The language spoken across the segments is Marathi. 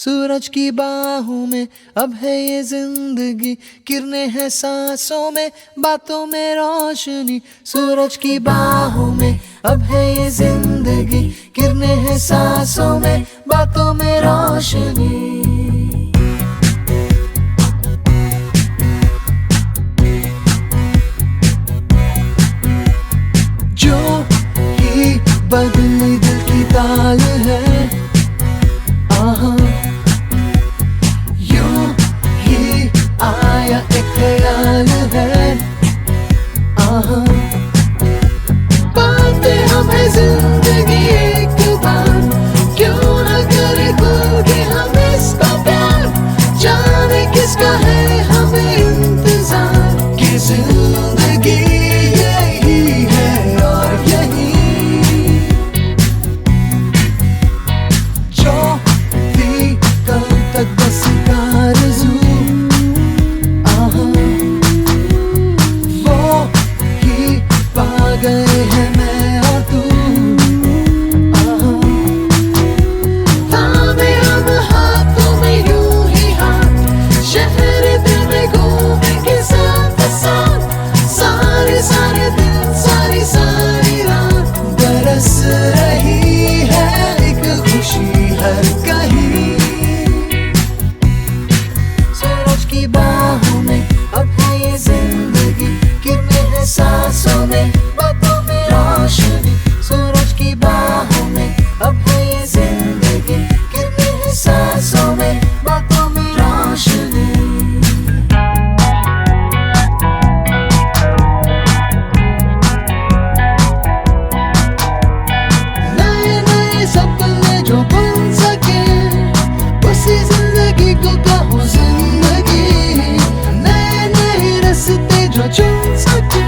सूरज की बाहों में अब है ये जिंदगी, किरणें हैं सांसों में, बातों में रोशनी। सूरज की बाहों में अब है ये जिंदगी, किरणें हैं सांसों में, बातों में रोशनी। जो ही बदली दिल की ताल है, आहा यूं ही आया एक ख्याल है, आहा पाते हमें जिंदगी एक बार, क्यों न करे खुल के हम इसका प्यार। जाने किसका है हमें इंतजार, कि जिंदगी यही है और यही जो थी कल तक बस आरज़ू, आहा वो ही पा गए हैं मैं और तू, आहा थामे हम हाथों में यूं ही हाथ, शहर दिल में घूमेंगे साथ साथ, सारे सारे दिन सारी सारी रात। बरस रही है एक खुशी हर कहीं, सूरज की बाहों में अब है ये जिंदगी, किरणें हैं सांसों में, बातों में रोशनी। सूरज की बाहों में अब है ये जिंदगी, किरणें हैं सांसों में, बातों में रोशनी। नए नए सपने जो बन सके, उसी जिंदगी को कहो जिंदगी। नए नए रास्ते जो चुन सके,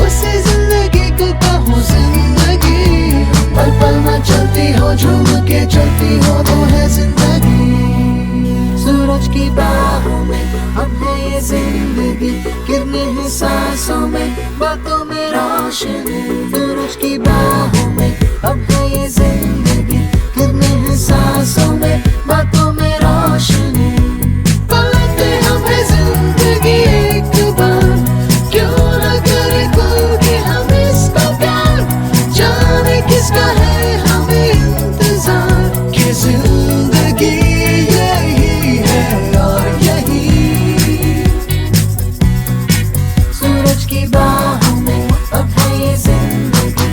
उसी जिंदगी को कहो जिंदगी। पल पल में चलती हो, झूम के चलती हो, वो है जिंदगी। सूरज की बाहों में अब है ये जिंदगी, किरणें हैं सांसों में, बातों में रोशनी। सूरज की बाहों में अब है ये जिंदगी, किरणें हैं सांसों में, बातों में रोशनी। पाते हमें जिंदगी एक बार, क्यों न करे खुल के हम इसका प्यार। जाने किसका है हमें इंतजार, कि जिंदगी यही है और यही। सूरज की बाहों में अब है ये जिंदगी,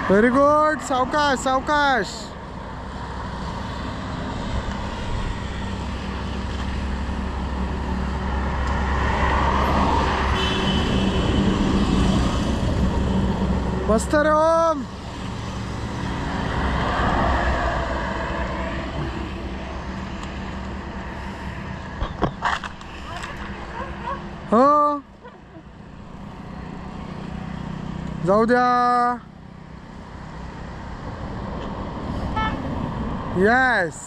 व्हेरी गुड. सावकाश सावकाश. मस्त रे ओम. हो जाऊ द्या. येस.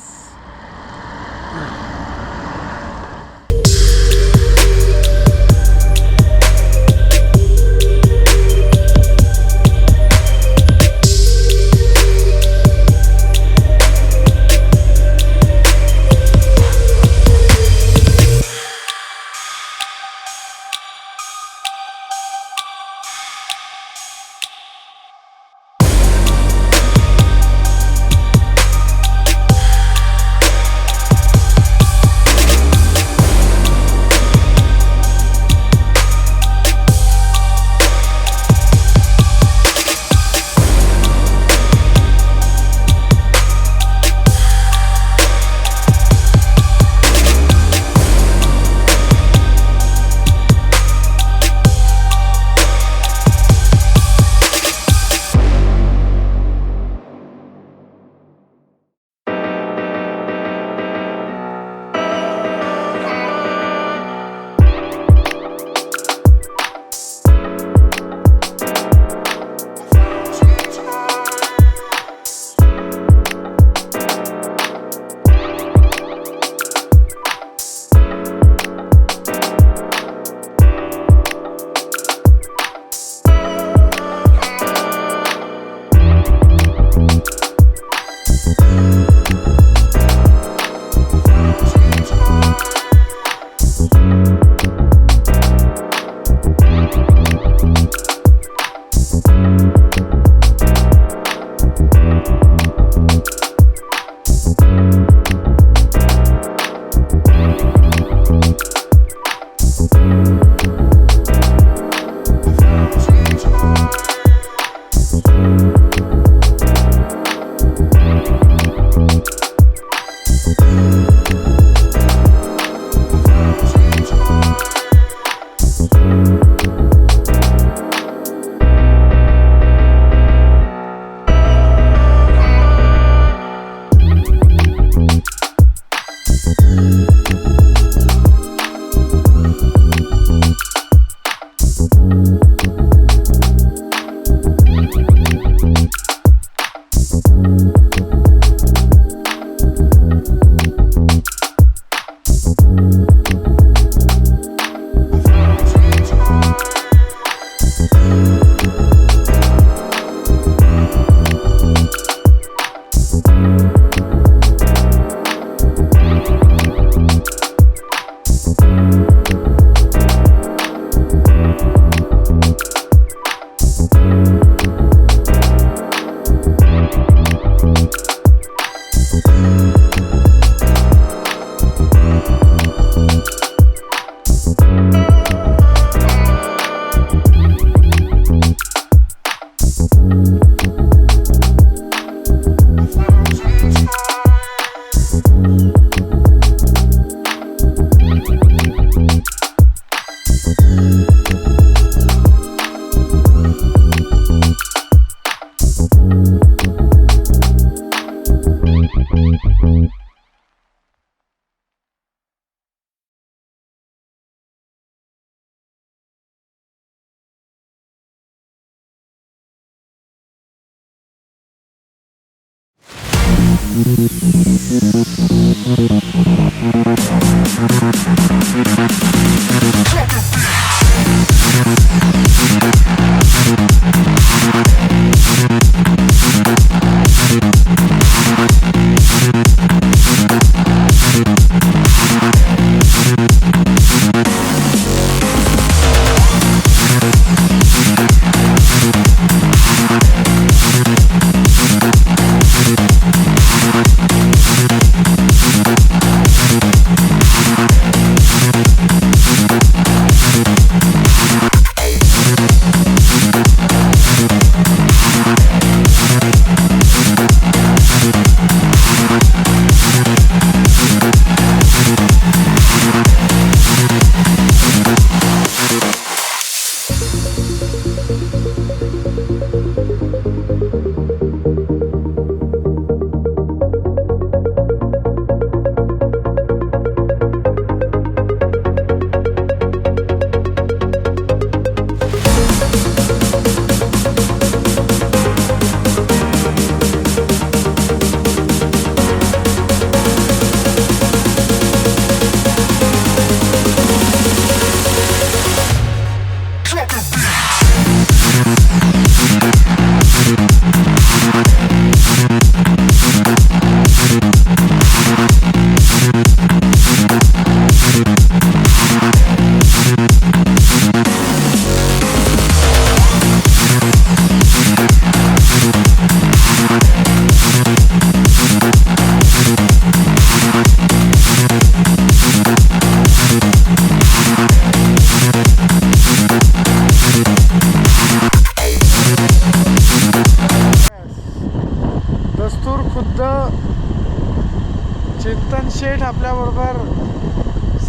चिंतन शेठ आपल्याबरोबर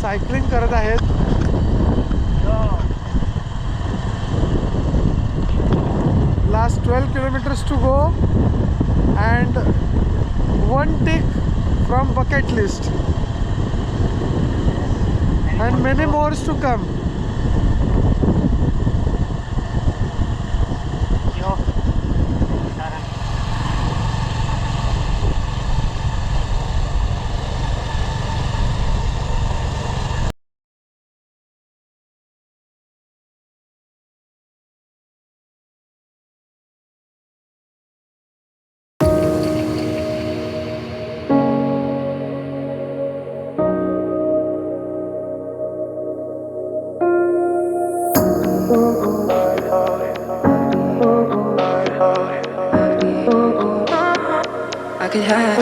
सायकलिंग करत आहेत. Last 12 kilometers to go and one tick from bucket list and many more to come. I could have.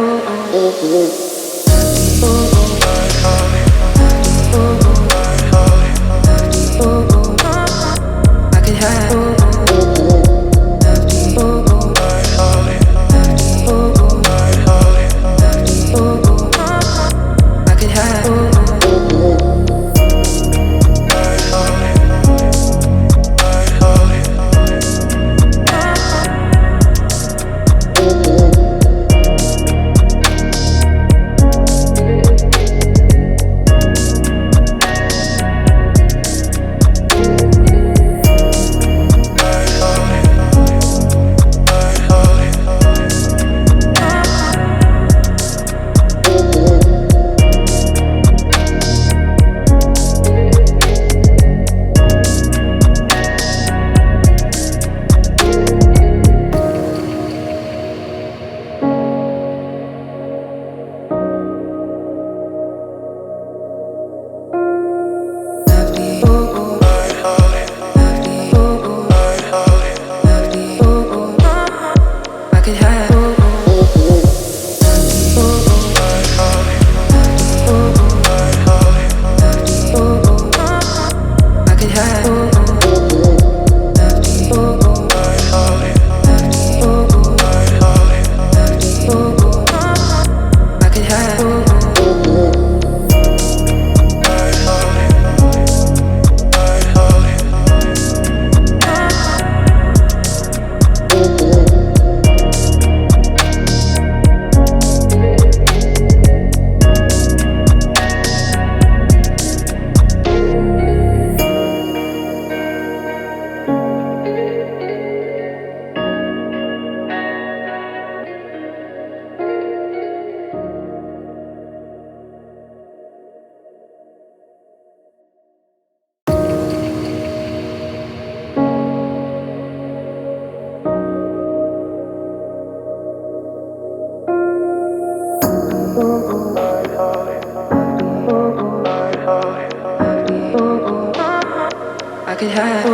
I could have. I could have. I could have.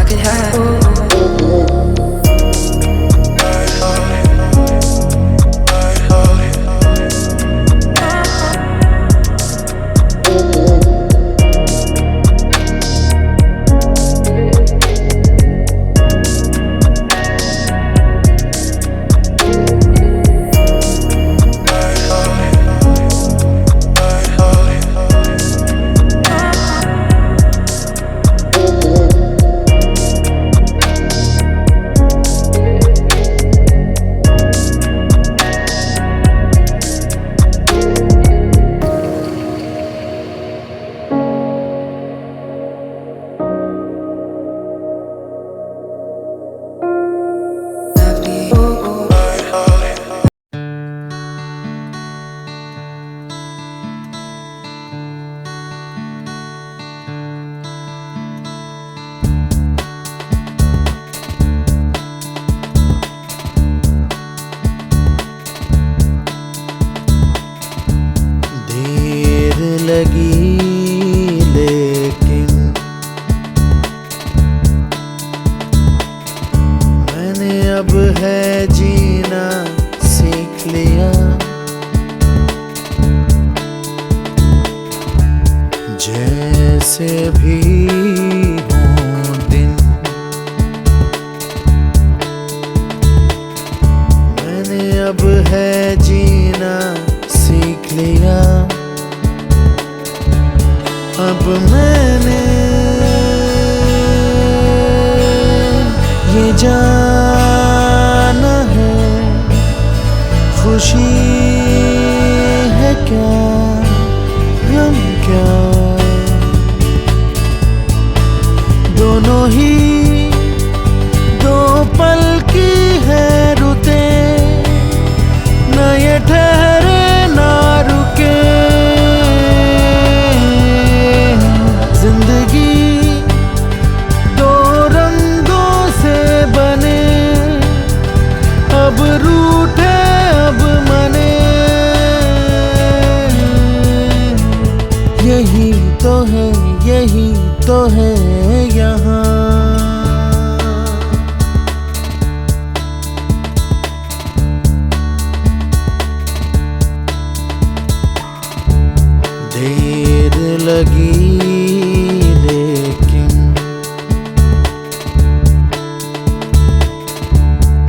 I could have. लगी लेकिन मैंने अब है जीना सीख लिया। जैसे भी हों दिन मैंने अब है जीना सीख लिया। अब मैंने ये जाना है खुशी है क्या गम क्या, दोनों ही दो पल की है रुते, न ये ठहरे ना रुके। जिंदगी दो रंगों से बने तो है यहाँ। देर लगी लेकिन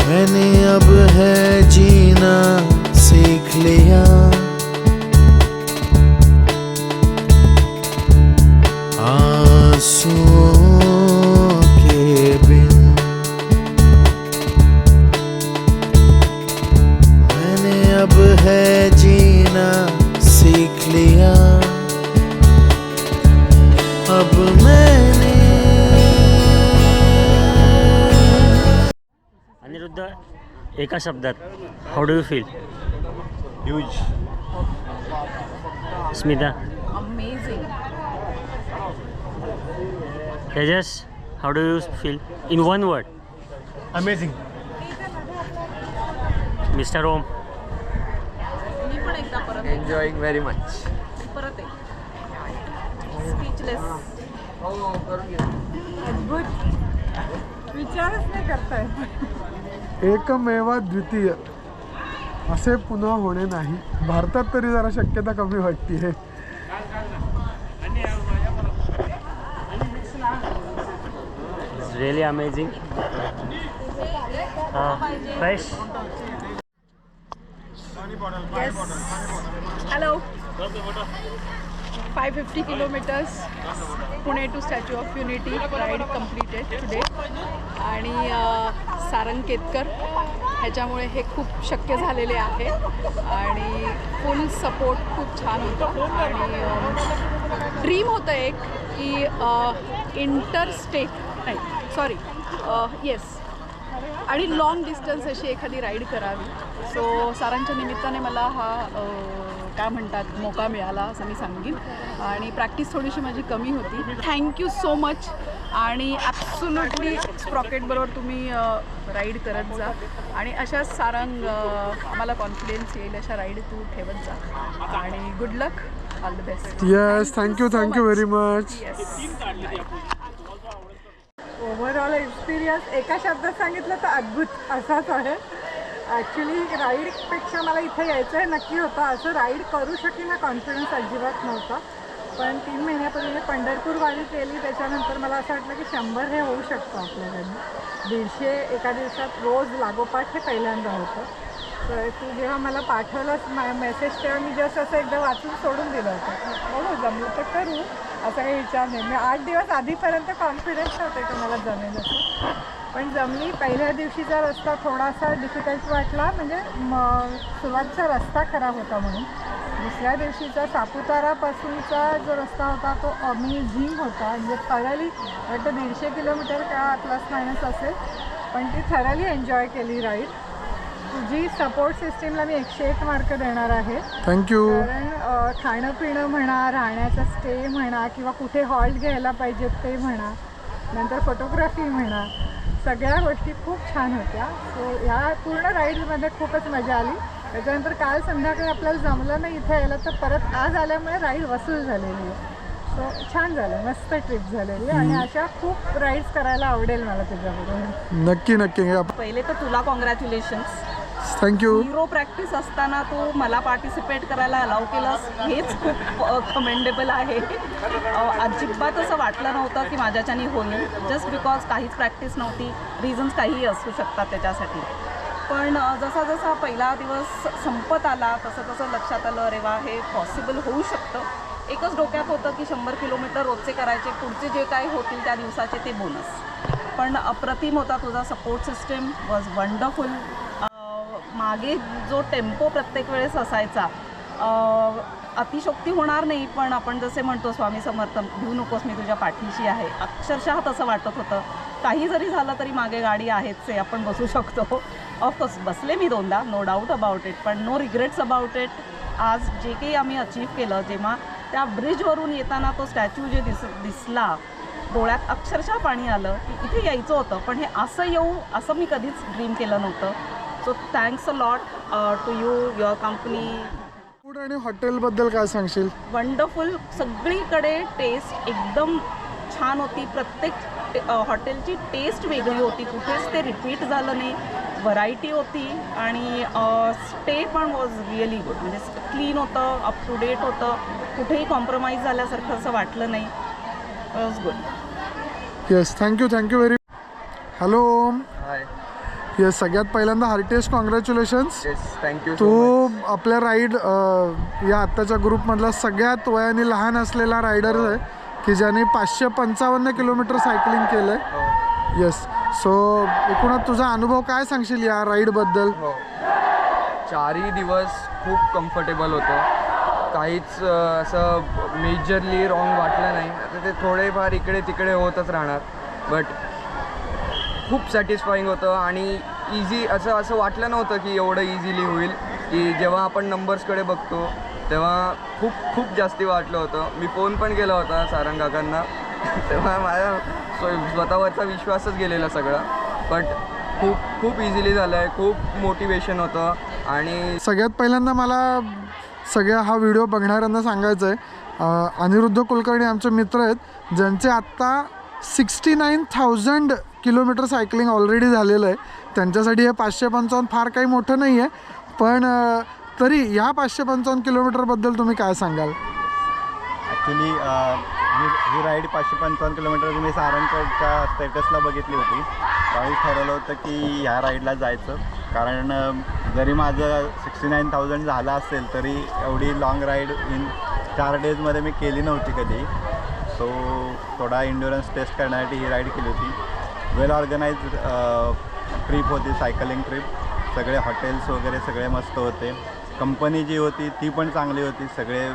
मैंने अब है जीना सीख लिया। आंसुओं के बिन मैंने अब है जीना सीख लिया। अब मैंने अनिरुद्ध, एका शब्दात how do you feel? Huge. Smita, Amazing. Tejas, how do you feel in one word? Amazing. Mister Om, मी पण एकदा परत एन्जॉईंग व्हेरी मच. परत एक स्पीचलेस. अद्भुत, विचारच नाही करताय. एकमेवा द्वितीय असे पुन्हा होणे नाही. भारतात तरी जरा शक्यता कमी वाटते. Really amazing. Fresh. Hello. 550 kilometers Pune to Statue of Unity ride completed today. आणि सारंग केतकर ह्याच्यामुळे हे खूप शक्य झालेले आहे. आणि फुल सपोर्ट खूप छान होता. आणि ड्रीम होतं एक की इंटरस्टेट नाही सॉरी येस आणि लाँग डिस्टन्स अशी एखादी राईड करावी. सो सारांच्या निमित्ताने मला हा काय म्हणतात मोका मिळाला असं मी सांगेन. आणि प्रॅक्टिस थोडीशी माझी कमी होती. Thank you so much. आणि ॲब्सोल्युटली स्प्रॉकेटबरोबर तुम्ही राईड करत जा. आणि अशाच सारंग आम्हाला कॉन्फिडन्स येईल अशा राईड तू ठेवत जा. आणि good luck. All the best. Yes, thank you very much. Yes. Overall experience एका शब्दात सांगितलं तर अद्भुत असाच आहे. ॲक्च्युली राईडपेक्षा मला इथे यायचं आहे नक्की होतं. असं राईड करू शकेन हा कॉन्फिडन्स अजिबात नव्हता. पण 3 महिन्यापूर्वी पंढरपूर वारी केली त्याच्यानंतर मला असं वाटलं की 100 हे होऊ शकतं आपल्याकडनं. 150 एका दिवसात रोज लागोपाठ हे पहिल्यांदा होतं. तर तू जेव्हा मला पाठवलंस मेसेज तेव्हा मी जस्ट असं एकदा वाचून सोडून दिलं होतं. बघू जमलं तर करू असा काही विचार नाही. मी 8 दिवस आधीपर्यंत कॉन्फिडन्स नव्हते की मला जमेल असं. पण जमली. पहिल्या दिवशीचा रस्ता थोडासा डिफिकल्ट वाटला म्हणजे सुरुवातचा रस्ता खराब होता म्हणून. दुसऱ्या दिवशीचा सापुतारापासूनचा जो रस्ता होता तो अमेझिंग होता. म्हणजे थरली वाटतं 150 किलोमीटर का प्लस मायनस असेल. पण ती थरली एन्जॉय केली राईड. तुझी सपोर्ट सिस्टीमला मी 101 मार्क देणार आहे. थँक्यू. कारण खाणं पिणं म्हणा, राहण्याचा स्टे म्हणा किंवा कुठे हॉल्ट घ्यायला पाहिजेत ते म्हणा, नंतर फोटोग्राफी म्हणा, सगळ्या गोष्टी खूप छान होत्या. सो या पूर्ण राईडमध्ये खूपच मजा आली. त्याच्यानंतर काल संध्याकाळी आपल्याला जमलं नाही इथे यायला तर परत आज आल्यामुळे राईड वसूल झालेली आहे. सो छान झालं, मस्त ट्रिप झालेली. आणि अशा खूप राईड्स करायला आवडेल मला तुझ्याबरोबर. नक्की. पहिले तर तुला कॉंग्रॅच्युलेशन्स. थँक्यू. झिरो प्रॅक्टिस असताना तू मला पार्टिसिपेट करायला अलाव केलंस हेच खूप कमेंडेबल आहे. अजिबात असं वाटलं नव्हतं की माझ्याच्यानी होईल. जस्ट बिकॉज काहीच प्रॅक्टिस नव्हती. रिझन्स काहीही असू शकतात त्याच्यासाठी. पण जसा जसा पहिला दिवस संपत आला तसं लक्षात आलं अरे वा हे पॉसिबल होऊ शकतं. एकच डोक्यात होतं की 100 किलोमीटर रोजचे करायचे, पुढचे जे काही होतील त्या दिवसाचे ते बोनस. पण अप्रतिम होता तुझा सपोर्ट सिस्टम. Was wonderful. मागे जो टेम्पो प्रत्येक वेळेस असायचा, अतिशोक्ती होणार नाही पण आपण जसे म्हणतो स्वामी समर्थ घेऊ नकोस मी तुझ्या पाठीशी आहे, अक्षरशः तसं वाटत होतं. काही जरी झालं तरी मागे गाडी आहेच आहे, आपण बसू शकतो. ऑफकोर्स बसले मी 2दा, नो डाऊट अबाउट इट, पण नो रिग्रेट्स अबाउट इट. आज जे काही आम्ही अचीव केलं, जेव्हा त्या ब्रिजवरून येताना तो स्टॅच्यू जे दिसला, डोळ्यात अक्षरशः पाणी आलं की इथे यायचं होतं, पण हे असं येऊ असं मी कधीच ड्रीम केलं नव्हतं. So thanks a lot to you, your company. Food आणि हॉटेलबद्दल काय सांगशील? वंडरफुल. सगळीकडे टेस्ट एकदम छान होती. प्रत्येक हॉटेलची टेस्ट वेगळी होती, कुठेच ते रिपीट झालं नाही. व्हरायटी होती आणि स्टे पण वॉज रिअली गुड. म्हणजे क्लीन होतं, अप टू डेट होतं, कुठेही कॉम्प्रोमाइज झाल्यासारखं असं वाटलं नाही. Was good. Yes, thank you very. Hello Om. Hi. Yes, सगळ्यात पहिल्यांदा हार्टिएस्ट कॉंग्रॅच्युलेशन्स. Yes, thank you. तू आपल्या राईड या आत्ताच्या ग्रुपमधला सगळ्यात वयाने लहान असलेला रायडर आहे की ज्याने 555 किलोमीटर सायकलिंग केलं आहे. येस, सो एकूणच तुझा अनुभव काय सांगशील या राईडबद्दल? हो, 4ही दिवस खूप कम्फर्टेबल होतं. काहीच असं मेजरली रॉंग वाटलं नाही. आता ते थोडेफार इकडे तिकडे होतच राहणार, बट खूप सॅटिस्फाईंग होतं आणि इझी असं वाटलं नव्हतं की एवढं इझिली होईल. की जेव्हा आपण नंबर्सकडे बघतो तेव्हा खूप जास्ती वाटलं होतं. मी फोन पण केला होता सारंग काकांना तेव्हा माझ्या स्वतःवरचा विश्वासच गेलेला सगळा. बट खूप इझिली झालं आहे. खूप मोटिवेशन होतं. आणि सगळ्यात पहिल्यांदा मला सगळ्या हा व्हिडिओ बघणाऱ्यांना सांगायचं आहे, अनिरुद्ध कुलकर्णी आमचे मित्र आहेत ज्यांचे आत्ता 69,000 किलोमीटर सायकलिंग ऑलरेडी झालेलं आहे. त्यांच्यासाठी हे 555 फार काही मोठं नाही आहे, पण तरी ह्या 555 किलोमीटरबद्दल तुम्ही काय सांगाल? ॲक्च्युली ही राईड 555 किलोमीटर मी सारंगच्या स्टेटसला बघितली होती. त्यावेळी ठरवलं होतं की ह्या राईडला जायचं, कारण जरी माझं 69,000 झालं असेल तरी एवढी लाँग राईड इन 4 डेजमध्ये मी केली नव्हती कधी. सो थोडा इंड्युरन्स टेस्ट करण्यासाठी ही राईड केली होती. वेल ऑर्गनाइज्ड ट्रिप होती, सायकलिंग ट्रिप. सगळे हॉटेल्स वगैरे सगळे मस्त होते. कंपनी जी होती ती पण चांगली होती. सगळे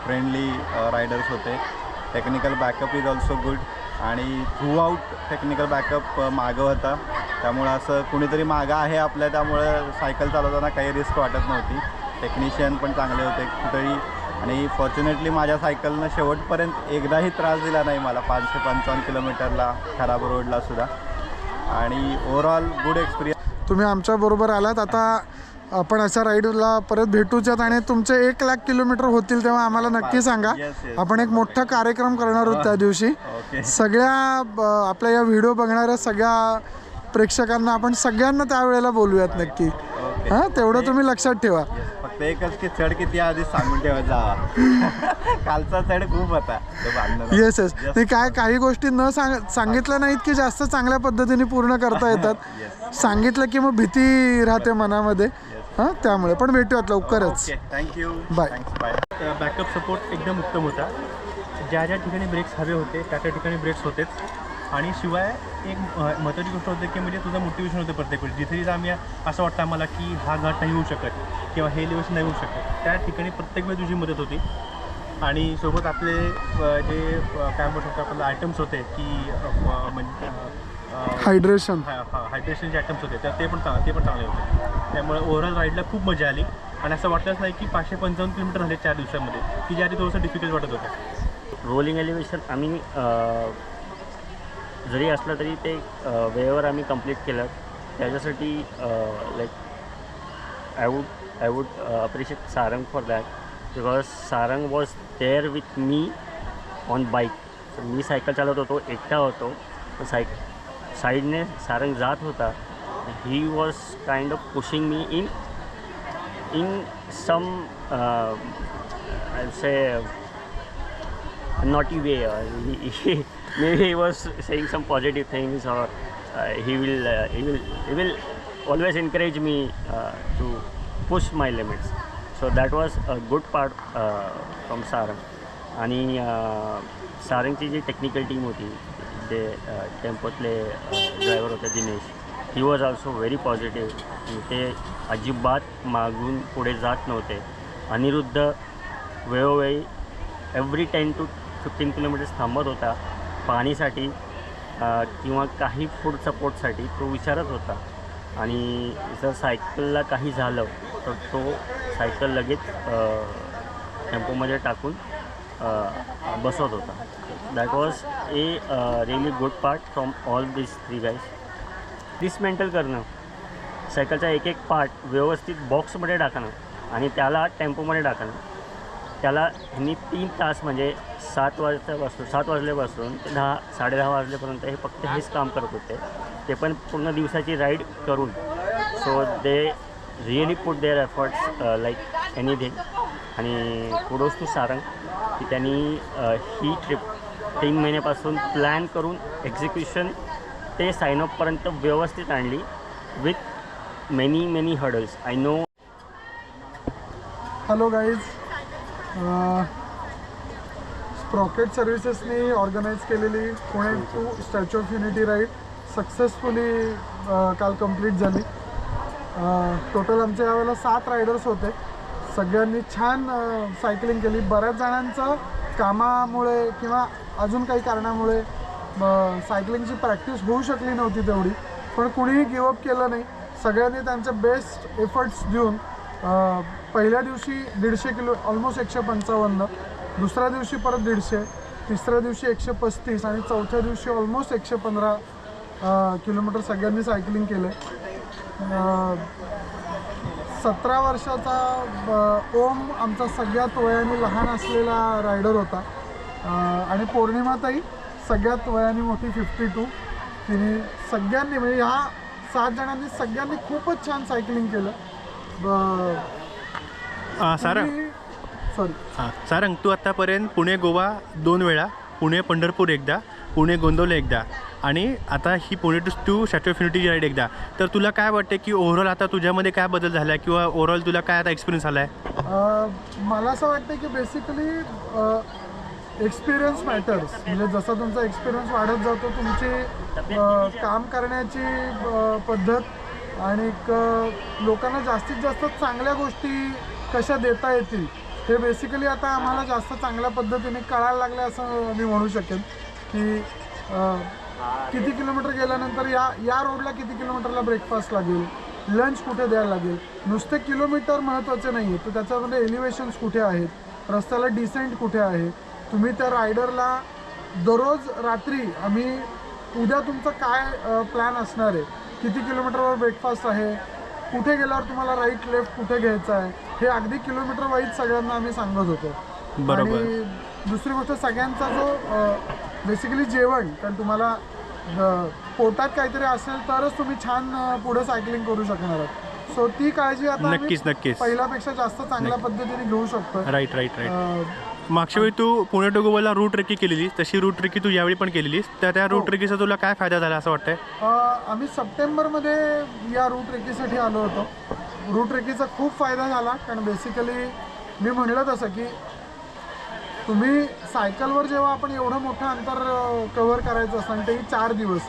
फ्रेंडली रायडर्स होते. Technical backup is also good आणि थ्रू आउट टेक्निकल बॅकअप मागं होता. त्यामुळं असं कुणीतरी मागं आहे आपल्या, त्यामुळं सायकल चालवताना काही रिस्क वाटत नव्हती. टेक्निशियन पण चांगले होते कुठेही. आणि फॉर्च्युनेटली माझ्या सायकलनं शेवटपर्यंत एकदाही त्रास दिला नाही मला 555 किलोमीटरला, खराब रोडला सुद्धा. आणि ओव्हरऑल गुड एक्सपिरियन्स. तुम्ही आमच्याबरोबर आलात, आता आपण अशा राईडला परत भेटूच्यात आणि तुमचे 1,00,000 किलोमीटर होतील तेव्हा आम्हाला नक्की सांगा. आपण एक मोठा कार्यक्रम करणार आहोत त्या दिवशी. सगळ्या आपल्या या व्हिडिओ बघणाऱ्या सगळ्या प्रेक्षकांना आपण सगळ्यांना त्यावेळेला बोलूयात नक्की. हां, तेवढं तुम्ही लक्षात ठेवा. फक्त एकच की चढ किती आधी सांगून ठेवत जावा. कालचा चढ खूप होता. येस नाही, काही गोष्टी न सांगितल्या नाहीत की जास्त चांगल्या पद्धतीने पूर्ण करता येतात. सांगितलं की मग भीती राहते मनामध्ये. हां, त्यामुळे पण भेटूयात लवकरच. थँक्यू. बाय. बॅकअप सपोर्ट एकदम उत्तम होता. ज्या ठिकाणी ब्रेक्स हवे होते त्या ठिकाणी ब्रेक्स होतेच. आणि शिवाय एक महत्त्वाची गोष्ट होते की म्हणजे तुझं मोटिवेशन होतं प्रत्येक वेळी. जिथे आम्ही असं वाटतं आम्हाला की हा घाट नाही होऊ शकत किंवा हे एलिव्हेशन नाही होऊ शकत, त्या ठिकाणी प्रत्येक वेळी तुझी मदत होती. आणि सोबत आपले जे काय म्हणू शकतो आपले आयटम्स होते की म्हणजे हायड्रेशनचे आयटम्स होते ते पण चांगले होते. त्यामुळे ओव्हरऑल राईडला खूप मजा आली. आणि असं वाटलंच नाही की 555 किलोमीटर झाले 4 दिवसामध्ये, की ज्या आधी थोडंसं डिफिकल्ट वाटत होतं. रोलिंग एलिव्हेशन आम्ही जरी असलं तरी ते वेळेवर आम्ही कंप्लीट केलं. त्याच्यासाठी like I would appreciate Sarang for that, because Sarang was there with me on bike. मी सायकल चालवत होतो, एकटा होतो. साईडने सारंग जात होता. He was kind of pushing me in some I say naughty way. Maybe he was saying some positive things, or he will always encourage me to push my limits. So that was a good part from Sarang. आणि सारंगची जी टेक्निकल टीम होती, जे टेम्पोतले ड्रायव्हर होते Dinesh, he was also very positive. ते अजिबात मागून पुढे जात नव्हते. अनिरुद्ध वेळोवेळी एव्हरी 10 to 15 किलोमीटर्स थांबत होता पाणीसाठी किंवा काही फूड सपोर्टसाठी. तो विचारत होता. आणि जर सायकलला काही झालं तर तो सायकल लगेच टेम्पोमध्ये टाकून बसवत होता. That was a really good part from all this 3 guys. Dismantle करणं, सायकलचा एक पार्ट व्यवस्थित बॉक्समध्ये टाकणं आणि त्याला टेम्पोमध्ये टाकणं, त्याला ह्यांनी 3 तास म्हणजे 7 वाजल्यापासून ते 10-10:30 वाजल्यापर्यंत हे फक्त हेच काम करत होते, ते पण पूर्ण दिवसाची राईड करून. So they really put their efforts like anything. आणि कुडोज टू सारंग की त्यांनी ही ट्रिप 3 महिन्यापासून प्लॅन करून एक्झिक्युशन ते साईनअपपर्यंत व्यवस्थित आणली with many hurdles. I know. Hello guys, Sprocket सर्व्हिसेसनी ऑर्गनाईज केलेली Pune to Statue of Unity ride successfully काल कंप्लीट झाली. टोटल आमच्या यावेळेला 7 रायडर्स होते. सगळ्यांनी छान सायकलिंग केली. बऱ्याच जणांचं कामामुळे किंवा अजून काही कारणामुळे सायकलिंगची प्रॅक्टिस होऊ शकली नव्हती तेवढी, पण कुणीही गिवअप केलं नाही. सगळ्यांनी त्यांचे बेस्ट एफर्ट्स देऊन पहिल्या दिवशी 150 ऑलमोस्ट 155, दुसऱ्या दिवशी परत 150, तिसऱ्या दिवशी 135 आणि चौथ्या दिवशी ऑलमोस्ट 115 किलोमीटर सगळ्यांनी सायकलिंग केलं. 17 वर्षाचा ओम आमचा सगळ्यात वयाने लहान असलेला रायडर होता. आणि पौर्णिमाताई सगळ्यात वयाने मोठी 52. तिने सगळ्यांनी म्हणजे ह्या 7 जणांनी सगळ्यांनी खूपच छान सायकलिंग केलं. सारंग, तू आत्तापर्यंत पुणे गोवा 2 वेळा, पुणे पंढरपूर एकदा, पुणे गोंदवले एकदा आणि आता ही Pune to Statue of Unity ride एकदा. तर तुला काय वाटते की ओव्हरऑल आता तुझ्यामध्ये काय बदल झाला आहे किंवा ओव्हरऑल तुला काय आता एक्सपिरियन्स आला आहे? मला असं वाटतं की बेसिकली एक्सपिरियन्स मॅटर्स. म्हणजे जसं तुमचा एक्सपिरियन्स वाढत जातो, तुमची काम करण्याची पद्धत आणि लोकांना जास्तीत जास्त चांगल्या गोष्टी कशा देता येतील हे बेसिकली आता आम्हाला जास्त चांगल्या पद्धतीने कळायला लागलं असं मी म्हणू शकेन. की किती किलोमीटर गेल्यानंतर या रोडला किती किलोमीटरला ब्रेकफास्ट लागेल, लंच कुठे द्यायला लागेल. नुसते किलोमीटर महत्त्वाचे नाही आहे, तर त्याच्यामध्ये एलिव्हेशन्स कुठे आहेत, रस्त्याला डिसेंट कुठे आहे. तुम्ही त्या रायडरला दररोज रात्री आम्ही उद्या तुमचं काय प्लॅन असणार आहे, किती किलोमीटरवर ब्रेकफास्ट आहे, कुठे गेल्यावर तुम्हाला राईट लेफ्ट कुठे घ्यायचं आहे, हे अगदी किलोमीटर वाईज सगळ्यांना आम्ही सांगत होतो. बरोबर. आणि दुसरी गोष्ट सगळ्यांचा जो बेसिकली जेवण, कारण तुम्हाला पोटात काहीतरी असेल तरच तुम्ही छान पुढे सायकलिंग करू शकणार आहात. सो ती काळजी आता नक्कीच पहिल्यापेक्षा जास्त चांगल्या पद्धतीने घेऊ शकतो. राईट. मागच्या वेळी तू Pune to Gowala route trekking केलेली, तशी रूट ट्रेकिंग तू यावेळी पण केलेलीस, तर त्या रूट ट्रेकिंगचा तुला काय फायदा झाला असं वाटतंय? आम्ही सप्टेंबरमध्ये या रूट ट्रेकिंगसाठी आलो होतो. रूट ट्रेकिंगचा खूप फायदा झाला, कारण बेसिकली मी म्हणलं तसं की तुम्ही सायकलवर जेव्हा आपण एवढं मोठं अंतर कव्हर करायचं असतं आणि तेही 4 दिवस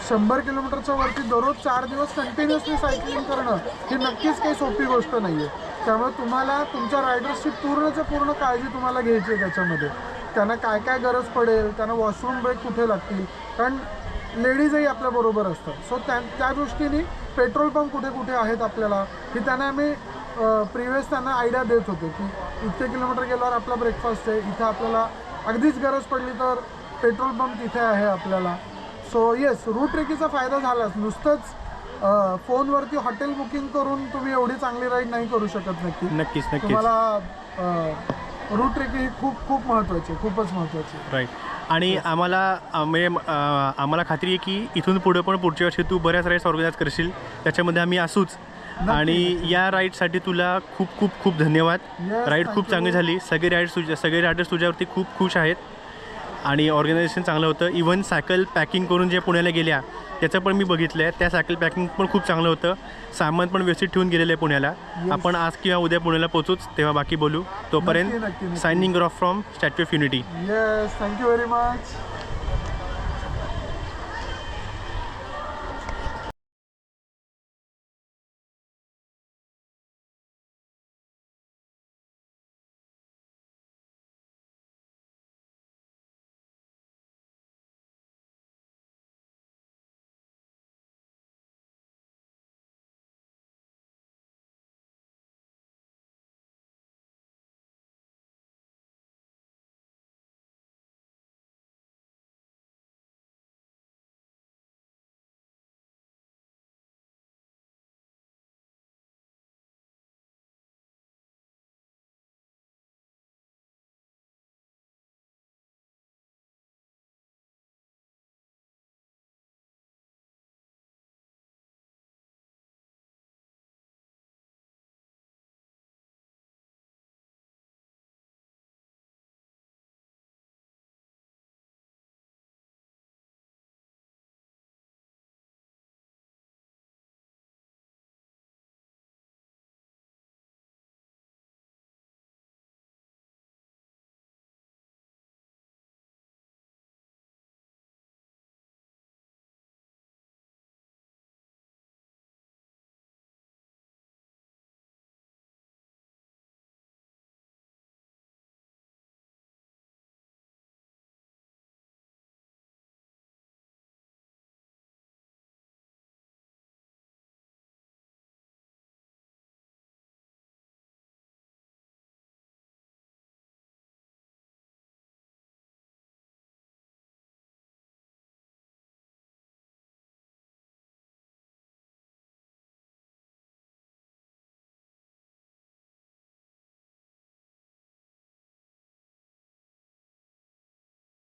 100 किलोमीटरच्या वरती दररोज 4 दिवस कंटिन्युअसली सायकलिंग करणं ही नक्कीच काही सोपी गोष्ट नाही आहे. त्यामुळे तुम्हाला तुमच्या रायडर्सची पूर्णच्या पूर्ण काळजी तुम्हाला घ्यायची आहे त्याच्यामध्ये. त्यांना काय काय गरज पडेल, त्यांना वॉशरूम ब्रेक कुठे लागतील, कारण लेडीजही आपल्याबरोबर असतात. सो त्या दृष्टीने पेट्रोल पंप कुठे कुठे आहेत आपल्याला की त्यांना आम्ही प्रिव्हियस त्यांना आयडिया देत होतो की इतके किलोमीटर गेल्यावर आपला ब्रेकफास्ट आहे, इथं आपल्याला अगदीच गरज पडली तर पेट्रोल पंप तिथे आहे आपल्याला. सो येस, रूट ट्रेकिंगचा फायदा झालाच. नुसतंच फोनवरती हॉटेल बुकिंग करून तुम्ही एवढी चांगली राईड नाही करू शकत. नक्कीच तुम्हाला रूट ट्रेकिंग ही खूप महत्त्वाची, खूपच महत्त्वाची. राईट. आणि आम्हाला खात्री आहे की इथून पुढे पण पुढच्या वर्षी तू बऱ्याच राईड्स ऑर्गनाईज करशील, त्याच्यामध्ये आम्ही असूच. आणि या राईडसाठी तुला खूप धन्यवाद. राईड खूप चांगली झाली. सगळे रायडर्स तुझ्यावरती खूप खुश आहेत आणि ऑर्गनायझेशन चांगलं होतं. इव्हन सायकल पॅकिंग करून जे पुण्याला गेल्या त्याचं पण मी बघितलं आहे. त्या सायकल पॅकिंग पण खूप चांगलं होतं. सामान पण व्यवस्थित ठेवून गेलेलं आहे पुण्याला. आपण आज किंवा उद्या पुण्याला पोहोचूच, तेव्हा बाकी बोलू. तोपर्यंत signing off from statue of unity. Yes, thank you very much.